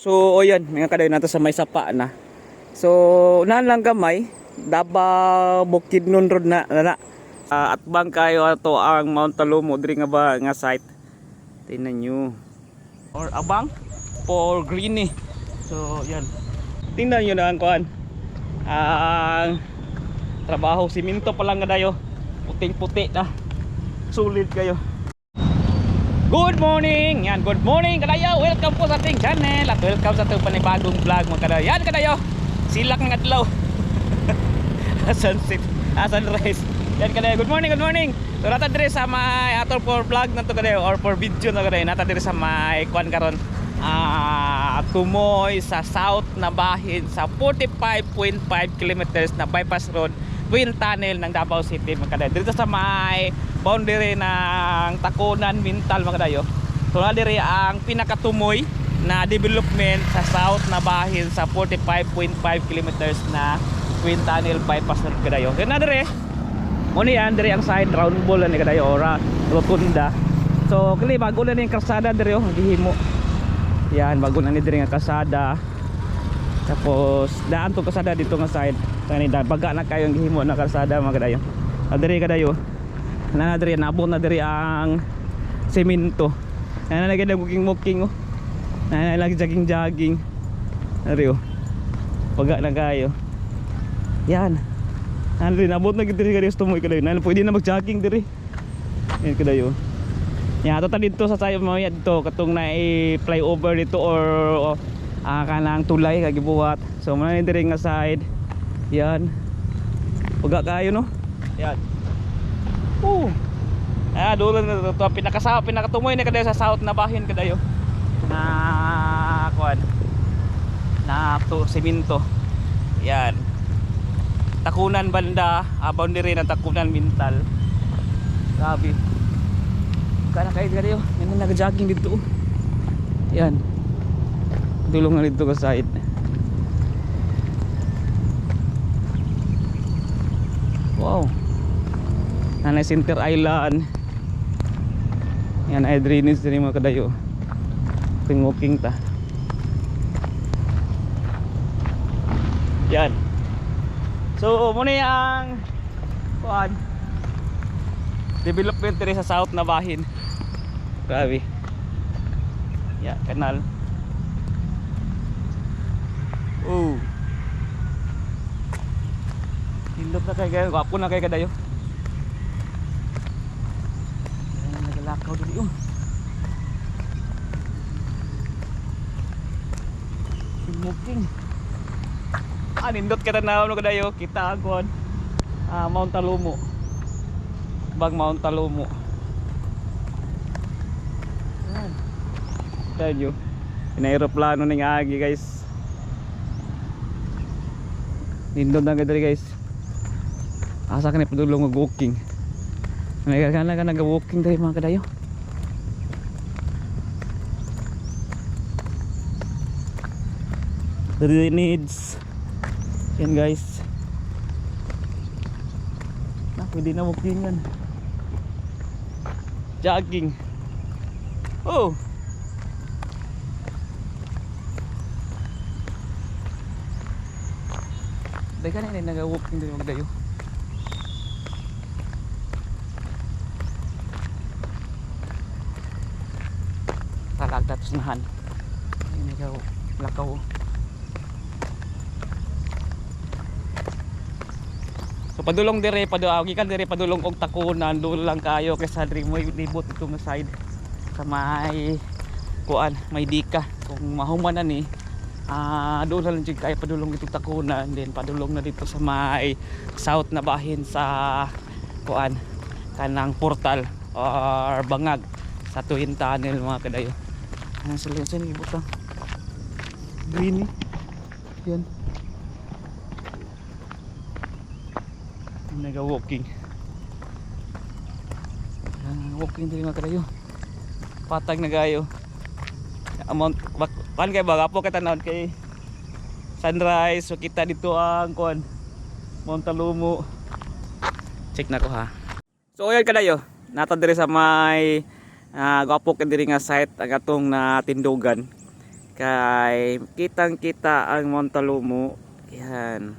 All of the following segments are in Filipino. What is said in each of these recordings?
So o yan, mga kadayo nato sa may sapa na. So unahan lang gamay, Davao Bukidnon Road na. At bang kayo ato ang Mount Talomo diri nga ba nga site. Tingnan nyo. Or abang for greeny. So yan. Tingnan nyo na ang kuan. Ang trabaho siminto pa lang kadayo. Puting-puti na. Sulit kayo. Good morning! Yan, good morning kadayo! Welcome po sa ating channel at welcome sa ating panibagong vlog mga kadayo. Yan kadayo! Silak ng adlaw. Sunset, sunrise. Yan kadayo, good morning, good morning! So nata dire sa may ator for vlog na to kadayo or for video na kadayo. Nata dire sa may kuan karon tumoy sa south na bahin sa 45.5 kilometers na bypass road wind tunnel ng Davao City mga kadayo. Dito sa may boundary ng Takunan Mintal mga kadayo. So na dire ang pinakatumoy na development sa south na bahin sa 45.5 kilometers na wind tunnel bypass road kadayo. Yan na dire. Muna yan dire ang side round ball ni kadayo ora rotunda. So kali bago na ning kalsada dire gihimo. Yan bago na ni dire nga kalsada. Tapos daan to kalsada dito nga side. Kanina baga na kayo ang gihimo na kalsada mga kadayo. Dire kadayo. Na dire nabot na dire ang semento. Na nagada muking oh. Na lagi jogging. Dire oh. Baga na kayo. Yan. Ano nabot na dire kadayo tumoy kadayo. Na pwede na mag-jogging dire. Yan kadayo. Yan ato ta dito sa sayo mo dito katong na flyover dito or kanang tulay kagibuhat. So man dire nga side. Yan. Baga kayo no. Yan. Dulo na to pinakatumoy na kadayo sa south na bahin kadayo. Na kuan. Na to semento. Yan. Takunan banda, boundary ng Takunan Mintal. Grabe. Kana kayo kadayo. Yan na nag-jogging dito. Yan. Dulong na dito ka side. Wow. Nanay Center Island. Yan ay drainage din mga kadayo. Walking ta. Yan. So muna yung kuan development diri sa south na bahin. Grabe. Yan, kanal. Hindot na kayo, gwapo na kayo kadayo. Nagalakaw dito yung smoking. Nindot ka na no kadayo. Kita agwan Mount Talomo. Bag Mount Talomo. Yan. Tayo. Pina-aeroplano ning agi guys. Nindot na kadali guys. Asa ka ni padulong mag-walking. Nagkakala ka nag-walking dahil mga kadayo. Drainage. Yan guys. Pwede na walking yan. Jogging. Dahil ka na nag-walking dahil mga kadayo. Talagdatos nahan. Ay lakaw. So padulong dire gikan dire padulong og Takunan dulo lang kayo kaysa dire mo libot ito nga side sa may kuan may dika kung mahuman na ni dulo lang jud kayo padulong itong Takunan then padulong na dito sa may south na bahin sa kuan kanang portal or bangag sa Twin Tunnel mga kadayo. Sila ibot lang green yan nag-walking walking din mga kadayo patag na gayo amount kan kay baga po kita naon kay sunrise so kita dito ang kuan Mount Talomo check na ko ha. So ayan kadayo nata dire sa may gwapo ka diri nga site ang atong na tindugan Kay kitang-kita ang Montaluma. Yan.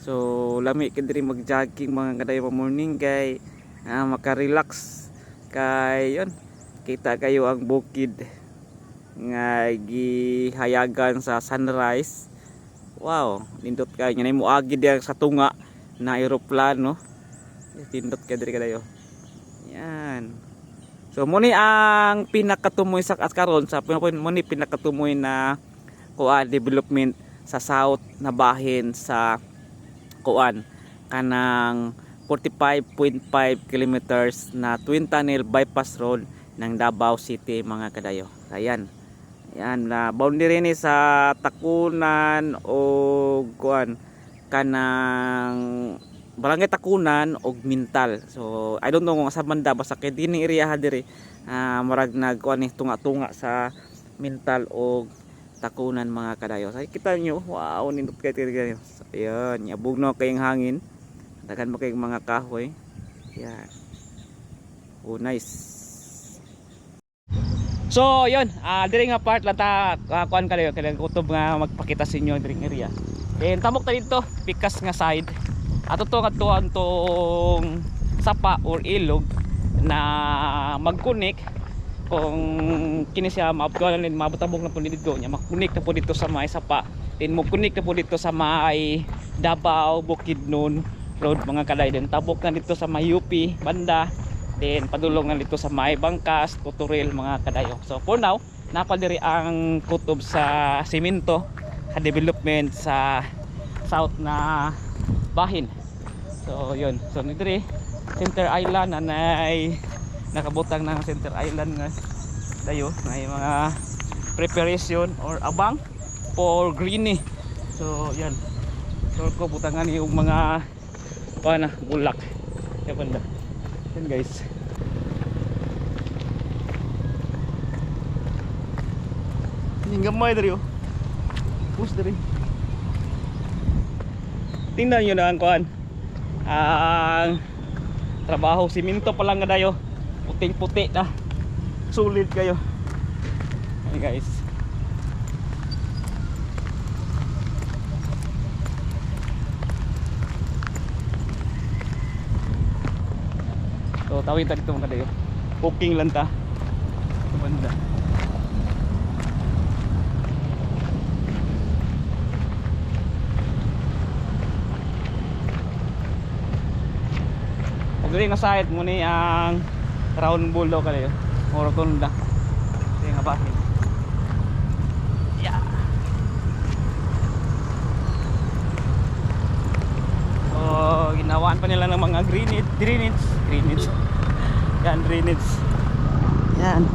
So lami ka diri mag-jogging mga kadayo morning kay maka-relax. Kay yon kita kayo ang bukid nga gihayagan sa sunrise. Wow, nindot kayo nya mo agi diya sa tunga na eroplano. Tindot ka diri kadayo. Yan. So muni ang pinakatumoy sa karon sa muni pinakatumoy na kuan development sa south na bahin sa kuan kanang 45.5 kilometers na twin tunnel bypass road ng Davao City mga kadayo. Ayan. Yan na boundary ni sa Takunan o kuan kanang Barangay Takunan og Mintal. So I don't know kung sa banda basta kay dinhi area ha diri marag nagkuan ni tunga-tunga sa Mintal og Takunan mga kadayo. So kita nyo, wow, nindot kayo. So, ayan, yabugno kayong hangin. Daghan mo kayong mga kahoy. Yan. Oh, nice. So, yun, diri nga part lang ta kuan kayo kailang kutob nga magpakita sa inyo diri area. Then tamok ta dito, pikas nga side. Ato to katuan tong sapa or ilog na mag-connect kung kini siya maabgalan din mabutabog na po dito nya mag-connect na po dito sa may sapa. Then mag-connect na po dito sa may Davao Bukidnon Road mga kalay. Then tabok na dito sa may UP banda. Then padulong na dito sa may Bangkas, Tutoril mga kadayo. So for now, napadiri ang kutob sa semento ka development sa south na bahin. So yun, so nitri Center Island anay nakabutang ng Center Island nga dayo may mga preparation or abang for greeny. So yan, so ko butangan yung mga pana bulak ya banda yan guys. Ini gamay dari oh push dari tingnan nyo na ang kuhan ang trabaho simento pa lang dayo puting puti na sulit kayo. Hey guys, so tawid ta dito mga dayo cooking lang ta sa banda. Dili nga side mo ni ang round bull daw kayo o rotunda dili nga bahin. Yeah. So ginawaan pa nila ng mga drainage yan drainage yan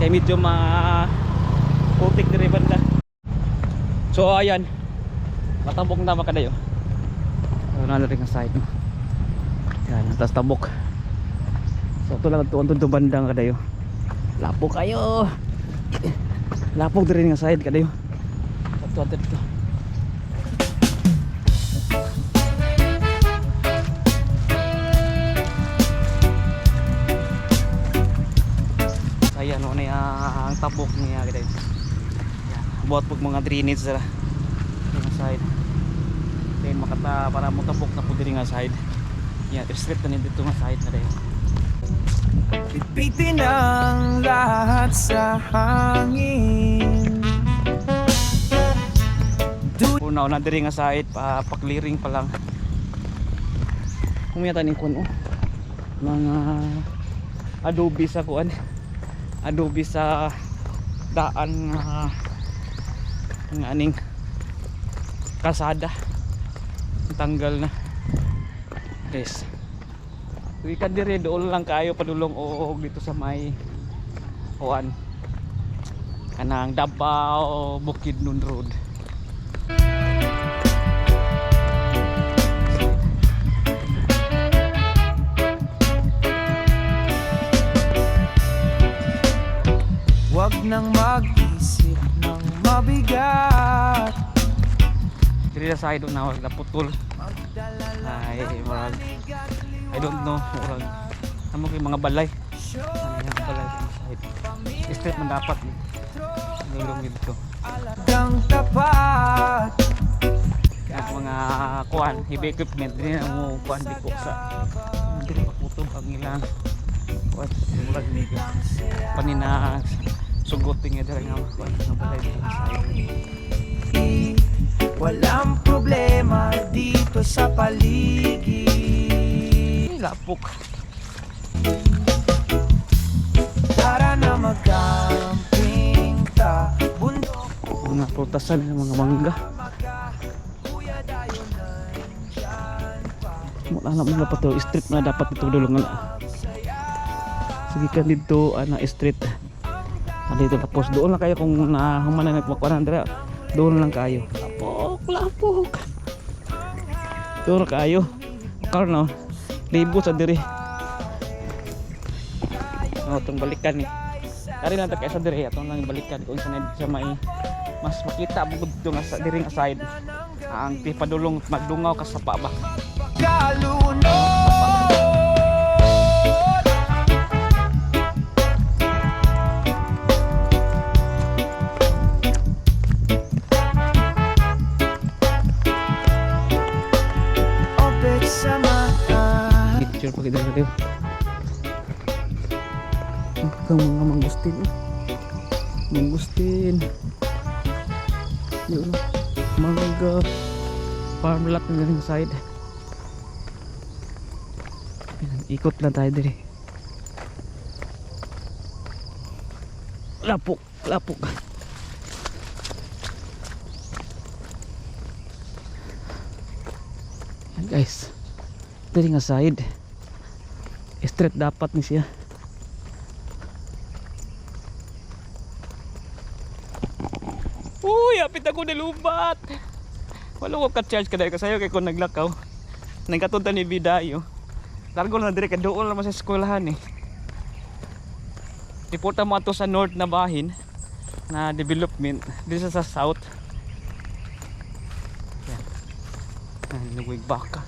kaya medyo putik na rin banda. So ayan matabok na makadayo. So nalo rin nga side no. Yan, atas tabok. So ito lang ito bandang kadayo. Lapok kayo. Lapok din nga side kadayo. Ito dito. Ayan o na ang tabok niya kadayo. Yan, buhat pag mga drainage sa side. Then makata para mo tabok na po din nga side. Yeah, straight na dito nga side na rin. Pipitin ang lahat sa hangin. Una na diri nga side pa-clearing pa lang. Kumiyata ning kun mga adobe sa kuan. Adobe sa daan ng aning kalsada. Tanggal na. Yes. Uy ka dire doon lang kayo padulong og dito sa may kuan kanang Davao Bukidnon Road. Wag nang mag-isip ng mabigat. Dire sa side na wag naputol. Ay, marag I don't know, murag amo kay mga balay. Ay, balay sa side. Straight man dapat. Dulong dito. Alagang tapat. Ang mga kuan, heavy equipment din ang mo kuan dito sa dili pakutob ang ilang kuan murag ni panina sugoting nga dira nga kuan nga balay dito sa side. Walang problema dito sa paligid. Lapok. Tara na mag-camping ta. Bundok Mga prutasan ng mga mangga. Wala na pa to street na dapat dito dulong na. Sige ka dito ana street. Dito tapos doon lang kayo kung nahuman na nagmakuan dira. Doon lang kayo. Lapok. Doon lang kayo. Karno. Libo sa diri. No, tong balikan ni. Kari lang ta kay sa diri atong lang balikan kung saan siya may mas makita bugod nga sa diri nga side. Ang tipadulong magdungaw ka sa pa ba. kalunod. Opet sa mata. Picture pag dito dito. Ang mga mangustin. Mangustin. Yun. Mangga. Farm lot na rin side. Ikot lang tayo dito. Lapok. Lapok. Yan guys. Dito nga side. Straight dapat ni siya. Uy, apit ako nilubat. Wala ko ka-charge ka dahil kasayo kay kung naglakaw. Nagkatunta ni Bidayo. Largo lang na dire ka doon naman sa eskwelahan eh. Iporta mo ato sa north na bahin na development. Dito sa south. Yan. Nagwig baka.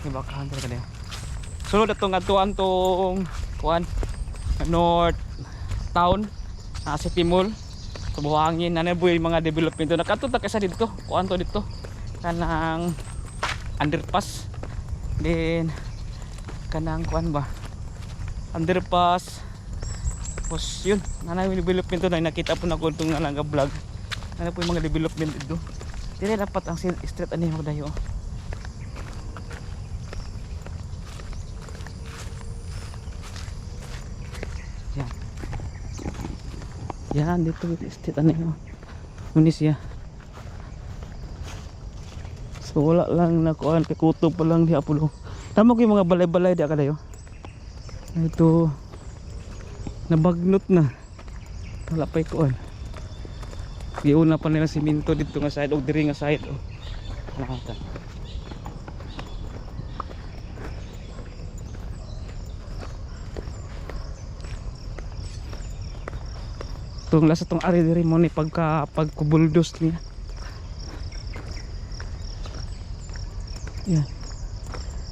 May bakahan talaga na yun. Sunod atong atuan tong kuan north town City Mall. Buhangin na nabuhay mga development to. Nakatuta kasi dito. Kuan to dito. Kanang underpass. Then kanang kuan ba? Underpass. Tapos yun. Nanay yung development to na nakita po na ko itong nalanga vlog. Nanay po yung mga development dito. Dili dapat ang street ani mo dayo. Yan. Yan dito street ani mo. Munis ya. So wala lang na kuan kay kutob pa lang di apulo. Tama ko yung mga balay-balay di akadayo. Ito nabagnot na. Wala pa kuan. Giuna pa nila siminto dito nga side og diri nga side oh. Nakata. Tung lasa tong ari diri mo ni pagkubuldos niya. Yan.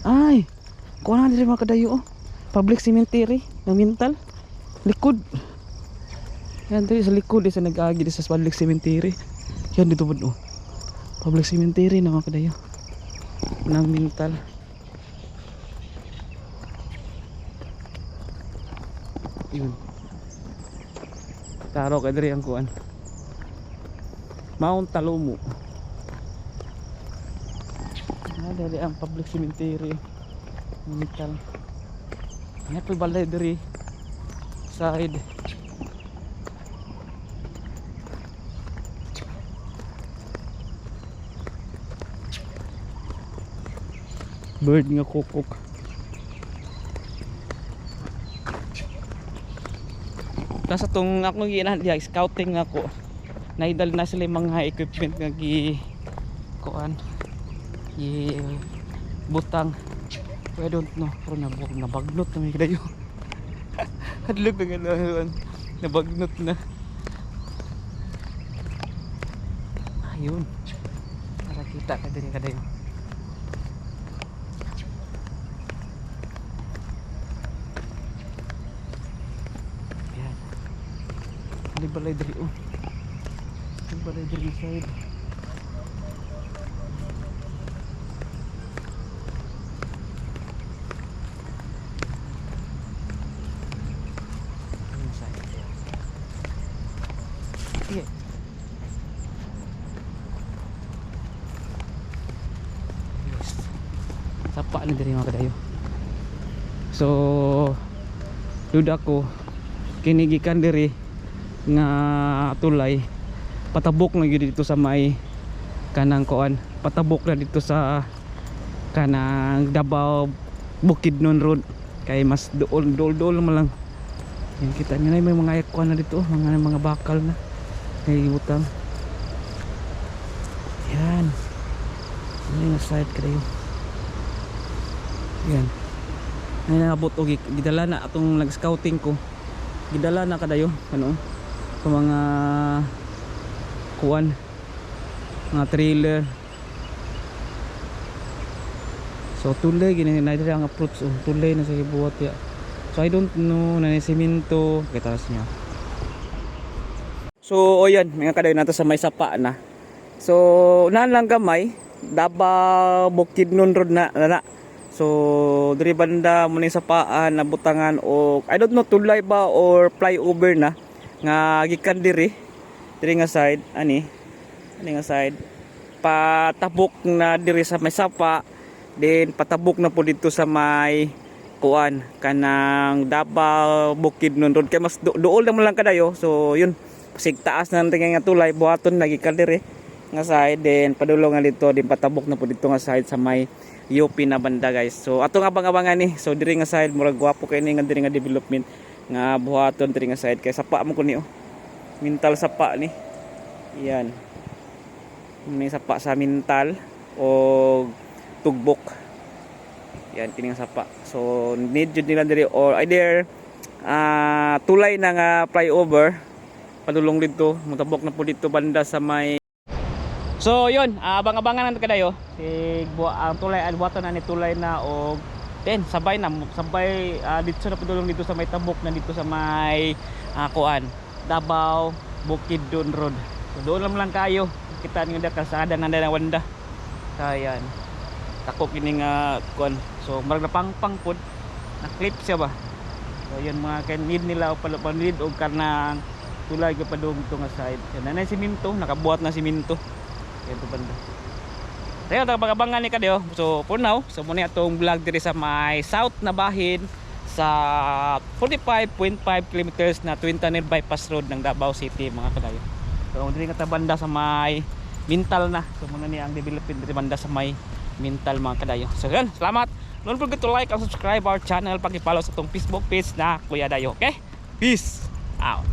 Ay, kuha na diri mga kadayo oh. Public cemetery ng Mintal. Likod. Yan diri sa likod sa nag-agi diri sa public cemetery. Yan dito po oh. Public cemetery na mga kadayo ng Mintal. Yun. Taro kay diri ang kuan. Mount Talomo. Dari ang public cemetery Mintal. Ano po balay diri side. Bird nga kukuk. Nasa tong ako ginahan diya scouting ako. Naidal na sila yung mga equipment nga gi kuan. Butang. I don't know. Pero nabagnot na may kadayo. Hadlog na gano'n. Nabagnot na. Ayun. Para kita ka din kadayo. Ayan. Balay-balay dali oh. ba diri side? Sige. Sapa na diri mga kadayo. So duda ko kinigikan diri nga tulay patabok na gyud dito sa may kanang kuan, patabok na dito sa kanang Davao Bukidnon Road kay mas dool man lang. Yan kita niyo na may mga kuan na dito, mga bakal na kay butang. Yan. Ano yung side kadayo. Yan. Ay naabot og gidala na atong nag-scouting ko. Gidala na kadayo ano sa mga kuan, mga trailer. So tulay gini na diri ang approach, tulay na sa gibuhat ya. So I don't know na ni semento kitaas niya. So o yan mga kadayo nato sa may sapa na. So unahan lang gamay Davao Bukidnon Road na. So diri banda mo ni sapaan na butangan o I don't know tulay ba or flyover na nga gikan diri nga side ani nga side patabok na diri sa may sapa, then patabok na po dito sa may kuan kanang Davao Bukidnon Road kay mas duol na mo lang kadayo. So yun pasigtaas na natin nga tulay buhaton lagi ka diri nga side, then padulong nga dito, then patabok na po dito nga side sa may UP na banda guys. So ato nga abang-abangan ni. So diri nga side murag gwapo kay ni nga diri nga development nga buhaton diri nga side kay sapa mo ko ni oh. Mintal sapa ni. Yan. May sapa sa mintal o tugbok. Yan kini nga sapa. So need jud nila diri or either tulay na nga flyover padulong dito, mutabok na po dito banda sa may. So yun, abang-abangan natin kadayo si ang tulay buhaton na ni tulay na og then sabay dito na padulong dito sa may tabok na dito sa may kuan Davao Bukidnon Road. So doon lang kayo kita niyo da kalsada na wanda. Kayan. Tako kini nga kuan. So marag na pangpang pod na clip siya ba. So yun mga need nila panid og kanang tulay ka padung to nga side. Yan na siminto, nakabuhat na siminto. Ito banda. Tayo tagabangan ni kadayo. So for now, so muna atong vlog diri sa may south na bahin sa 45.5 kilometers na Twin Tunnel Bypass Road ng Davao City mga kadayo. So diri nga ta banda sa may Mintal na. So muna ni ang development diri banda sa may Mintal mga kadayo. So yan, salamat. Don't forget to like and subscribe our channel, paki-follow sa tong Facebook page na Kuya Dayo. Okay? Peace out.